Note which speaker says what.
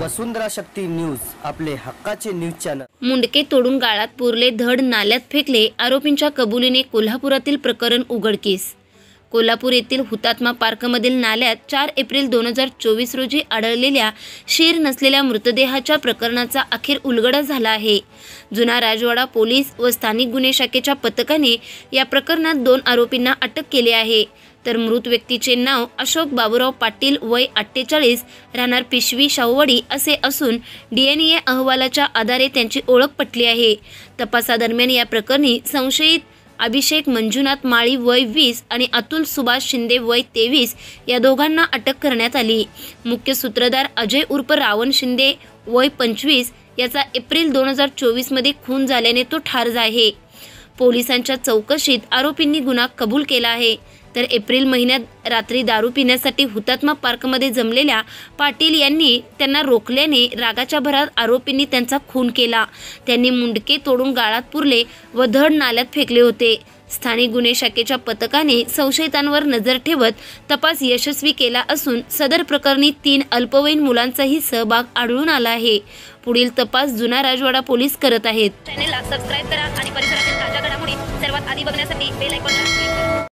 Speaker 1: वसुंधरा शक्ती news, आपले हक्काचे news channel.
Speaker 2: मुंडके तोडून गाळात पुरले, धड नाल्यात फेकले, आरोपींच्या कबुलीने कोल्हापुरातील प्रकरण उघडकीस। कोल्हापूर येथील हुतात्मा पार्कमधील नाल्यात 4 एप्रिल 2024 रोजी आढळलेल्या शीर नसलेल्या मृतदेहाच्या प्रकरणाचा अखेर उलगडा झाला आहे। जुना राजवाडा पोलीस व स्थानिक गुन्हे शाखेच्या पथकाने या प्रकरणात 2 आरोपींना अटक केली आहे। तर मृत व्यक्तीचे नाव अशोक बाबूराव पाटील, वय 48, राहणार पिशवी शाहूवाडी असे असून DNA अहवालाच्या आधारे त्यांची ओळख पटली आहे। तपासादरम्यान या प्रकरणी संशयित अभिषेक मंजुनाथ माळी, वय 20 आणि अतुल सुभाष शिंदे, वय 23 या दोघांना अटक करण्यात आली। मुख्य सूत्रधार अजय उर्फ रावण शिंदे, वय 25 याचा एप्रिल 2024 मध्ये खून झाल्याने तो ठार आहे। पोलिसांच्या चौकशीत आरोपींनी गुन्हा कबूल केला आहे। तर एप्रिल महिन्यात रात्री दारू पिण्यासाठी हुतात्मा पार्कमध्ये जमलेल्या पाटील यांनी त्यांना रोखल्याने रागाच्या भरात आरोपींनी त्यांचा खून केला। त्यांनी मुंडके तोडून गाळात पुरले व धड नाल्यात फेकले होते। स्थानिक गुन्हे शाखेच्या पथकाने संशयितांवर नजर ठेवत तपास यशस्वी केला असून सदर प्रकरणी 3 अल्पवयीन मुलांचाही सहभाग आढळून आला आहे। पुढील तपास जुना राजवाडा पोलीस करत आहेत।
Speaker 3: चॅनलला सबस्क्राइब करा आणि परिसरातील ताज्या घडामोडी सर्वात आधी बघण्यासाठी बेल आयकॉनला क्लिक करा।